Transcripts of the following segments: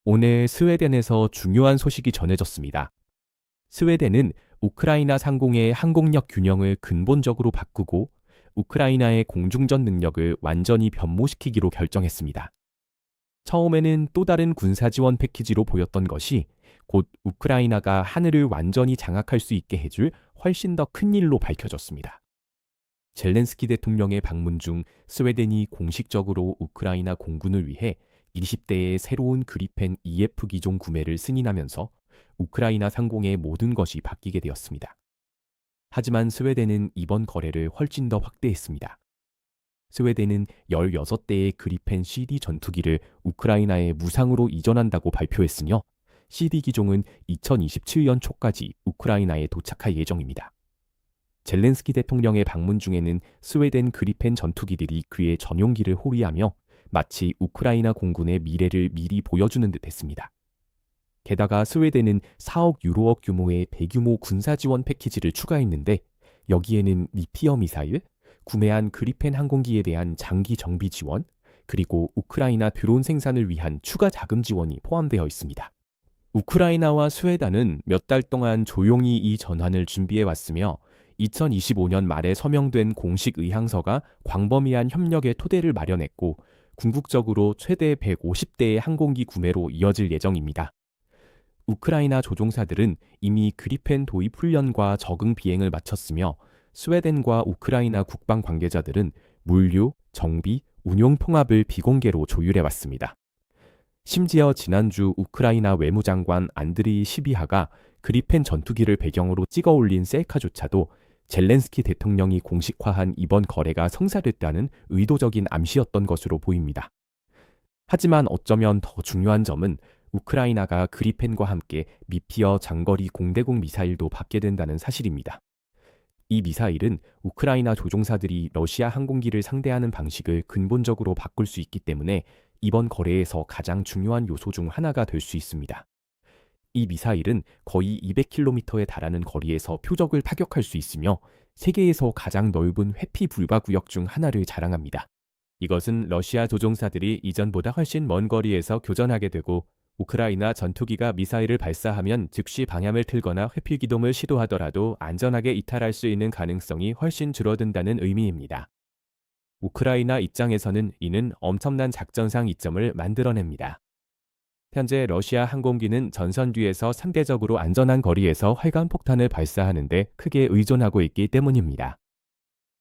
오늘 스웨덴에서 중요한 소식이 전해졌습니다. 스웨덴은 우크라이나 상공의 항공력 균형을 근본적으로 바꾸고 우크라이나의 공중전 능력을 완전히 변모시키기로 결정했습니다. 처음에는 또 다른 군사 지원 패키지로 보였던 것이 곧 우크라이나가 하늘을 완전히 장악할 수 있게 해줄 훨씬 더 큰 일로 밝혀졌습니다. 젤렌스키 대통령의 방문 중 스웨덴이 공식적으로 우크라이나 공군을 위해 20대의 새로운 그리펜 EF 기종 구매를 승인하면서 우크라이나 상공의 모든 것이 바뀌게 되었습니다. 하지만 스웨덴은 이번 거래를 훨씬 더 확대했습니다. 스웨덴은 16대의 그리펜 CD 전투기를 우크라이나에 무상으로 이전한다고 발표했으며 CD 기종은 2027년 초까지 우크라이나에 도착할 예정입니다. 젤렌스키 대통령의 방문 중에는 스웨덴 그리펜 전투기들이 그의 전용기를 호위하며 마치 우크라이나 공군의 미래를 미리 보여주는 듯 했습니다. 게다가 스웨덴은 4억 유로억 규모의 대규모 군사 지원 패키지를 추가했는데 여기에는 니피어 미사일, 구매한 그리펜 항공기에 대한 장기 정비 지원, 그리고 우크라이나 드론 생산을 위한 추가 자금 지원이 포함되어 있습니다. 우크라이나와 스웨덴은 몇 달 동안 조용히 이 전환을 준비해 왔으며 2025년 말에 서명된 공식 의향서가 광범위한 협력의 토대를 마련했고 궁극적으로 최대 150대의 항공기 구매로 이어질 예정입니다. 우크라이나 조종사들은 이미 그리펜 도입 훈련과 적응 비행을 마쳤으며 스웨덴과 우크라이나 국방 관계자들은 물류, 정비, 운용 통합을 비공개로 조율해왔습니다. 심지어 지난주 우크라이나 외무장관 안드리이 시비하가 그리펜 전투기를 배경으로 찍어 올린 셀카조차도 젤렌스키 대통령이 공식화한 이번 거래가 성사됐다는 의도적인 암시였던 것으로 보입니다. 하지만 어쩌면 더 중요한 점은 우크라이나가 그리펜과 함께 미피어 장거리 공대공 미사일도 받게 된다는 사실입니다. 이 미사일은 우크라이나 조종사들이 러시아 항공기를 상대하는 방식을 근본적으로 바꿀 수 있기 때문에 이번 거래에서 가장 중요한 요소 중 하나가 될 수 있습니다. 이 미사일은 거의 200km에 달하는 거리에서 표적을 타격할 수 있으며 세계에서 가장 넓은 회피 불가 구역 중 하나를 자랑합니다. 이것은 러시아 조종사들이 이전보다 훨씬 먼 거리에서 교전하게 되고 우크라이나 전투기가 미사일을 발사하면 즉시 방향을 틀거나 회피 기동을 시도하더라도 안전하게 이탈할 수 있는 가능성이 훨씬 줄어든다는 의미입니다. 우크라이나 입장에서는 이는 엄청난 작전상 이점을 만들어냅니다. 현재 러시아 항공기는 전선 뒤에서 상대적으로 안전한 거리에서 활강폭탄을 발사하는데 크게 의존하고 있기 때문입니다.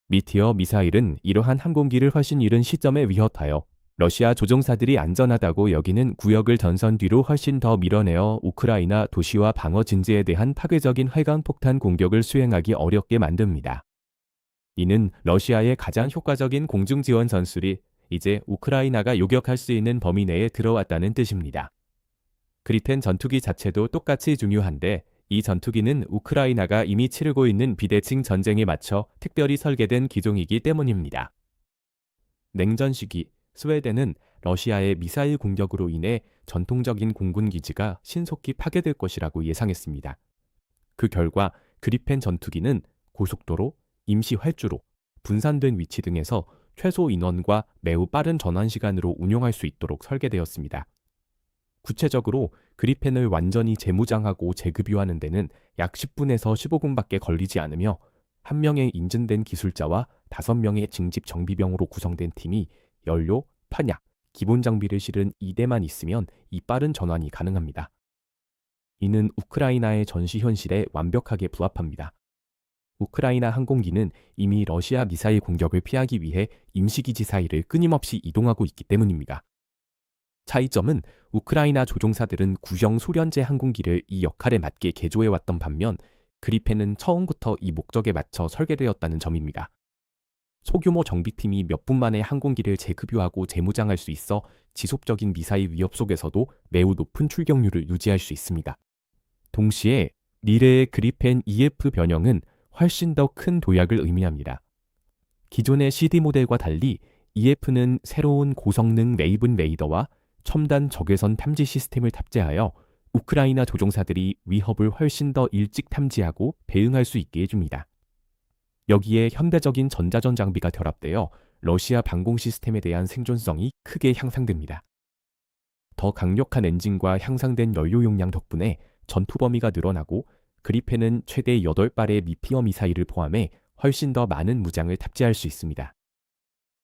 미티어 미사일은 이러한 항공기를 훨씬 이른 시점에 위협하여 러시아 조종사들이 안전하다고 여기는 구역을 전선 뒤로 훨씬 더 밀어내어 우크라이나 도시와 방어 진지에 대한 파괴적인 활강폭탄 공격을 수행하기 어렵게 만듭니다. 이는 러시아의 가장 효과적인 공중 지원 전술이 이제 우크라이나가 요격할 수 있는 범위 내에 들어왔다는 뜻입니다. 그리펜 전투기 자체도 똑같이 중요한데 이 전투기는 우크라이나가 이미 치르고 있는 비대칭 전쟁에 맞춰 특별히 설계된 기종이기 때문입니다. 냉전 시기 스웨덴은 러시아의 미사일 공격으로 인해 전통적인 공군 기지가 신속히 파괴될 것이라고 예상했습니다. 그 결과 그리펜 전투기는 고속도로, 임시 활주로, 분산된 위치 등에서 최소 인원과 매우 빠른 전환 시간으로 운용할 수 있도록 설계되었습니다. 구체적으로 그리펜을 완전히 재무장하고 재급유하는 데는 약 10분에서 15분밖에 걸리지 않으며 한 명의 인증된 기술자와 5명의 징집 정비병으로 구성된 팀이 연료, 탄약, 기본 장비를 실은 2대만 있으면 이 빠른 전환이 가능합니다. 이는 우크라이나의 전시 현실에 완벽하게 부합합니다. 우크라이나 항공기는 이미 러시아 미사일 공격을 피하기 위해 임시기지 사이를 끊임없이 이동하고 있기 때문입니다. 차이점은 우크라이나 조종사들은 구형 소련제 항공기를 이 역할에 맞게 개조해왔던 반면 그리펜은 처음부터 이 목적에 맞춰 설계되었다는 점입니다. 소규모 정비팀이 몇 분 만에 항공기를 재급유하고 재무장할 수 있어 지속적인 미사일 위협 속에서도 매우 높은 출격률을 유지할 수 있습니다. 동시에 미래의 그리펜 EF 변형은 훨씬 더 큰 도약을 의미합니다. 기존의 CD 모델과 달리 EF는 새로운 고성능 레이븐 레이더와 첨단 적외선 탐지 시스템을 탑재하여 우크라이나 조종사들이 위협을 훨씬 더 일찍 탐지하고 대응할 수 있게 해줍니다. 여기에 현대적인 전자전 장비가 결합되어 러시아 방공 시스템에 대한 생존성이 크게 향상됩니다. 더 강력한 엔진과 향상된 연료 용량 덕분에 전투 범위가 늘어나고 그리펜은 최대 8발의 미피어 미사일을 포함해 훨씬 더 많은 무장을 탑재할 수 있습니다.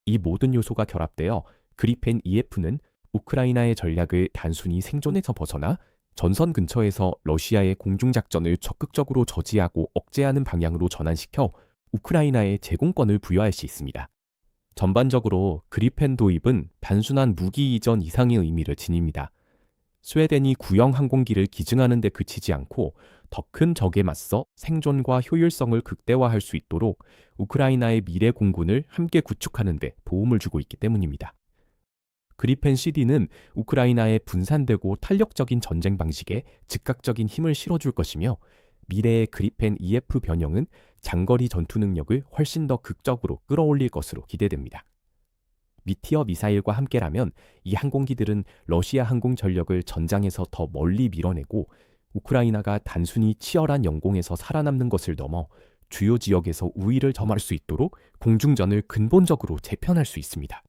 이 모든 요소가 결합되어 그리펜 EF는 우크라이나의 전략을 단순히 생존에서 벗어나 전선 근처에서 러시아의 공중작전을 적극적으로 저지하고 억제하는 방향으로 전환시켜 우크라이나의 제공권을 부여할 수 있습니다. 전반적으로 그리펜 도입은 단순한 무기 이전 이상의 의미를 지닙니다. 스웨덴이 구형 항공기를 기증하는 데 그치지 않고 더 큰 적에 맞서 생존과 효율성을 극대화할 수 있도록 우크라이나의 미래 공군을 함께 구축하는 데 도움을 주고 있기 때문입니다. 그리펜 CD는 우크라이나의 분산되고 탄력적인 전쟁 방식에 즉각적인 힘을 실어줄 것이며 미래의 그리펜 EF 변형은 장거리 전투 능력을 훨씬 더 극적으로 끌어올릴 것으로 기대됩니다. 미티어 미사일과 함께라면 이 항공기들은 러시아 항공 전력을 전장에서 더 멀리 밀어내고 우크라이나가 단순히 치열한 영공에서 살아남는 것을 넘어 주요 지역에서 우위를 점할 수 있도록 공중전을 근본적으로 재편할 수 있습니다.